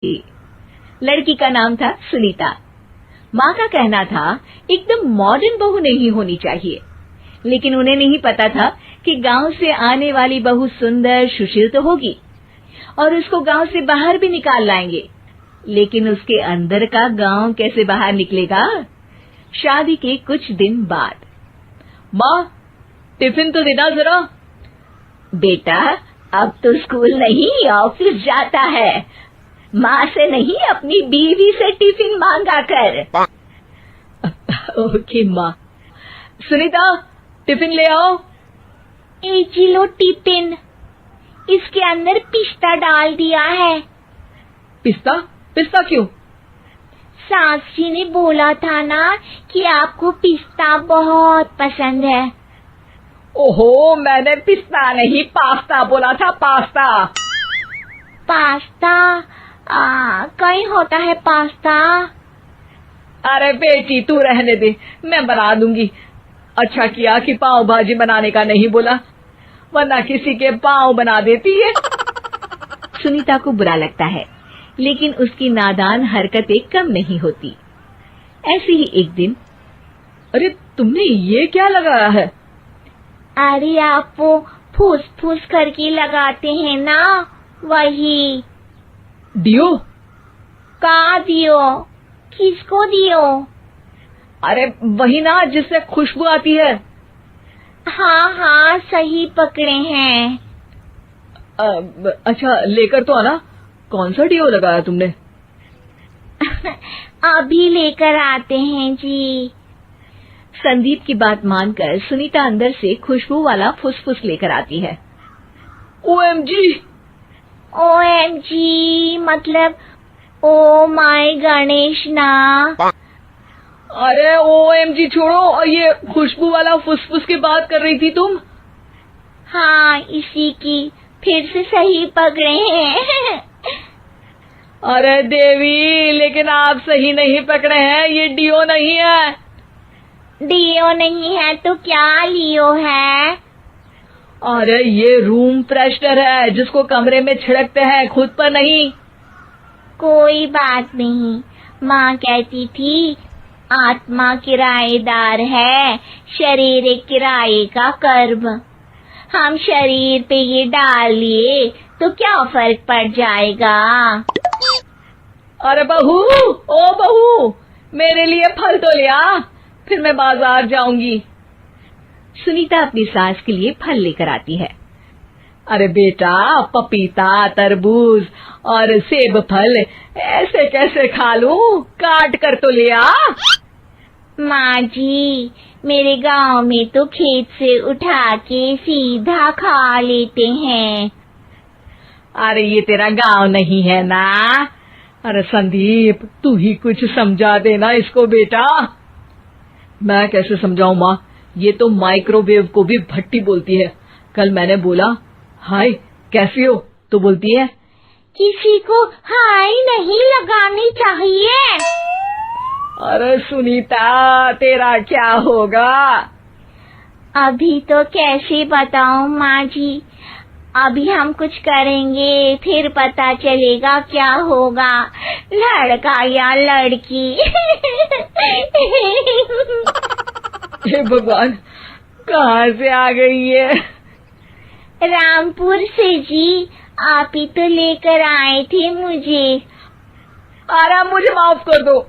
लड़की का नाम था सुनीता। माँ का कहना था एकदम मॉडर्न बहू नहीं होनी चाहिए, लेकिन उन्हें नहीं पता था कि गांव से आने वाली बहू सुंदर सुशील तो होगी और उसको गांव से बाहर भी निकाल लाएंगे, लेकिन उसके अंदर का गांव कैसे बाहर निकलेगा। शादी के कुछ दिन बाद, माँ टिफिन तो देना जरा। बेटा अब तो स्कूल नहीं ऑफिस जाता है, माँ से नहीं अपनी बीवी से टिफिन मांगा कर। ओके माँ। सुनीता टिफिन ले आओ। एक किलो टिफिन, इसके अंदर पिस्ता डाल दिया है। पिस्ता? पिस्ता क्यों? सास जी ने बोला था ना कि आपको पिस्ता बहुत पसंद है। ओहो, मैंने पिस्ता नहीं पास्ता बोला था, पास्ता। पास्ता? कहीं होता है पास्ता? अरे बेटी तू रहने दे, मैं बना दूंगी। अच्छा किया कि पाव भाजी बनाने का नहीं बोला, वरना किसी के पाव बना देती है। सुनीता को बुरा लगता है, लेकिन उसकी नादान हरकतें कम नहीं होती। ऐसे ही एक दिन, अरे तुमने ये क्या लगाया है? अरे आप वो फूस फूस करके लगाते हैं ना, वही। डियो? का दियो? किसको दियो? अरे वही ना जिससे खुशबू आती है। हाँ हाँ सही पकड़े हैं। अच्छा लेकर तो आना। कौन सा डियो लगाया तुमने? अभी लेकर आते हैं जी। संदीप की बात मानकर सुनीता अंदर से खुशबू वाला फुसफुस लेकर आती है। ओएमजी! ओएमजी मतलब ओ माय गणेश ना। अरे ओएमजी छोड़ो, ये खुशबू वाला फुसफुस की बात कर रही थी तुम? हाँ इसी की, फिर से सही पकड़े हैं। अरे देवी, लेकिन आप सही नहीं पकड़े हैं, ये डियो नहीं है। डियो नहीं है तो क्या लियो है? अरे ये रूम फ्रेशनर है, जिसको कमरे में छिड़कते हैं, खुद पर नहीं। कोई बात नहीं, माँ कहती थी आत्मा किराएदार है, शरीर एक किराए का कर्म। हम शरीर पे ये डाल लिए तो क्या फर्क पड़ जाएगा। अरे बहू, ओ बहू, मेरे लिए फल तो लिया, फिर मैं बाजार जाऊंगी। सुनीता अपनी सास के लिए फल लेकर आती है। अरे बेटा, पपीता, तरबूज और सेब फल ऐसे कैसे खा लूं? काट कर तो लिया। माँ जी, मेरे गांव में तो खेत से उठा के सीधा खा लेते हैं। अरे ये तेरा गांव नहीं है ना। अरे संदीप, तू ही कुछ समझा देना इसको बेटा। मैं कैसे समझाऊं माँ, ये तो माइक्रोवेव को भी भट्टी बोलती है। कल मैंने बोला हाय कैसी हो, तो बोलती है किसी को हाय नहीं लगानी चाहिए। अरे सुनीता, तेरा क्या होगा? अभी तो कैसे बताऊं माँ जी, अभी हम कुछ करेंगे फिर पता चलेगा क्या होगा, लड़का या लड़की। हे भगवान, कहाँ से आ गई ये? रामपुर से जी, आप ही तो लेकर आए थे मुझे। अरे मुझे माफ कर दो।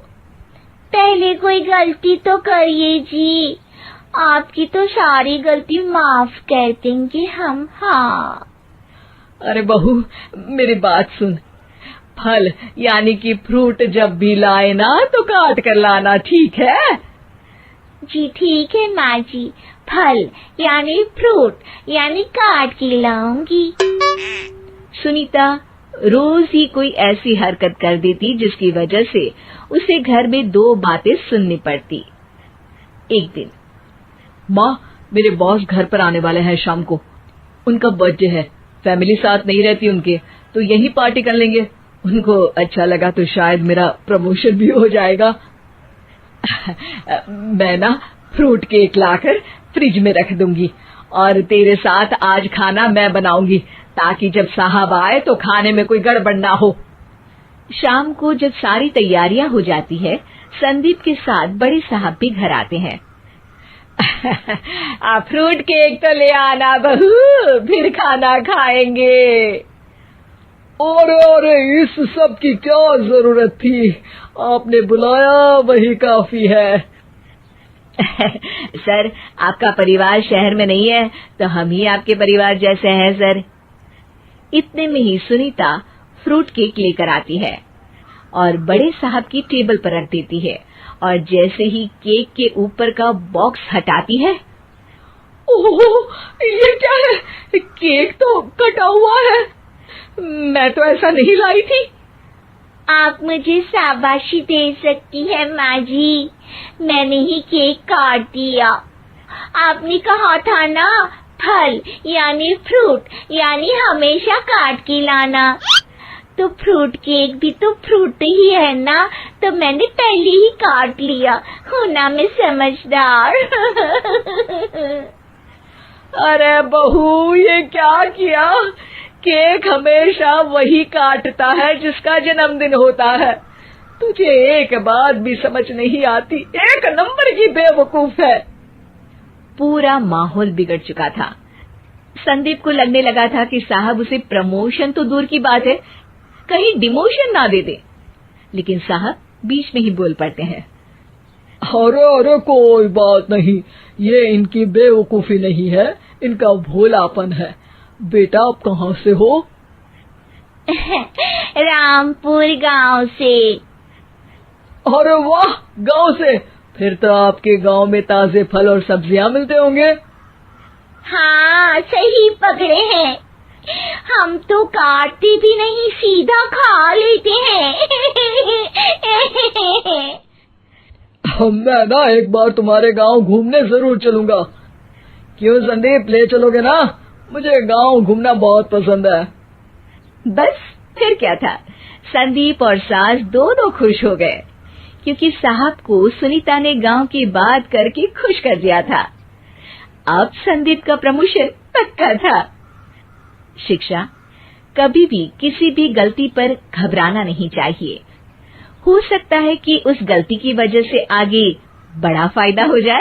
पहले कोई गलती तो करिए जी, आपकी तो सारी गलती माफ कर देंगे हम। हाँ अरे बहू, मेरी बात सुन। फल यानी कि फ्रूट जब भी लाए ना तो काट कर लाना, ठीक है? जी ठीक है माँ जी, फल यानी फ्रूट यानी काट के लाऊंगी। सुनीता रोज ही कोई ऐसी हरकत कर देती जिसकी वजह से उसे घर में दो बातें सुननी पड़ती। एक दिन, माँ मेरे बॉस घर पर आने वाले हैं शाम को, उनका बर्थडे है, फैमिली साथ नहीं रहती उनके, तो यही पार्टी कर लेंगे। उनको अच्छा लगा तो शायद मेरा प्रमोशन भी हो जाएगा। मैं ना फ्रूट केक लाकर फ्रिज में रख दूंगी और तेरे साथ आज खाना मैं बनाऊंगी, ताकि जब साहब आए तो खाने में कोई गड़बड़ ना हो। शाम को जब सारी तैयारियां हो जाती है, संदीप के साथ बड़े साहब भी घर आते हैं। फ्रूट केक तो ले आना बहू, फिर खाना खाएंगे। अरे इस सब की क्या जरूरत थी, आपने बुलाया वही काफी है। सर, आपका परिवार शहर में नहीं है तो हम ही आपके परिवार जैसे हैं सर। इतने में ही सुनीता फ्रूट केक लेकर आती है और बड़े साहब की टेबल पर रख देती है, और जैसे ही केक के ऊपर का बॉक्स हटाती है, ओह, ये क्या है? केक तो कटा हुआ है। मैं तो ऐसा नहीं लाई थी। आप मुझे शाबाशी दे सकती है माँ जी, मैंने ही केक काट दिया। आपने कहा था ना, फल यानी फ्रूट यानी हमेशा काट के लाना, तो फ्रूट केक भी तो फ्रूट ही है ना, तो मैंने पहले ही काट लिया। हूं ना मैं समझदार। अरे बहू, ये क्या किया? केक हमेशा वही काटता है जिसका जन्मदिन होता है। तुझे एक बात भी समझ नहीं आती, एक नंबर की बेवकूफ है। पूरा माहौल बिगड़ चुका था। संदीप को लगने लगा था कि साहब उसे प्रमोशन तो दूर की बात है, कहीं डिमोशन ना दे दे, लेकिन साहब बीच में ही बोल पड़ते हैं। अरे कोई बात नहीं, ये इनकी बेवकूफी नहीं है, इनका भोलापन है। बेटा आप कहाँ से हो? रामपुर गांव से। अरे वाह, गांव से? फिर तो आपके गांव में ताजे फल और सब्जियां मिलते होंगे। हाँ, सही पकड़े हैं। हम तो काटते भी नहीं, सीधा खा लेते हैं। मैं ना एक बार तुम्हारे गांव घूमने जरूर चलूंगा। क्यों संदीप, ले चलोगे ना? मुझे गांव घूमना बहुत पसंद है। बस फिर क्या था, संदीप और सास दोनों खुश हो गए, क्योंकि साहब को सुनीता ने गांव की बात करके खुश कर दिया था। अब संदीप का प्रमोशन पक्का था। शिक्षा, कभी भी किसी भी गलती पर घबराना नहीं चाहिए। हो सकता है कि उस गलती की वजह से आगे बड़ा फायदा हो जाए।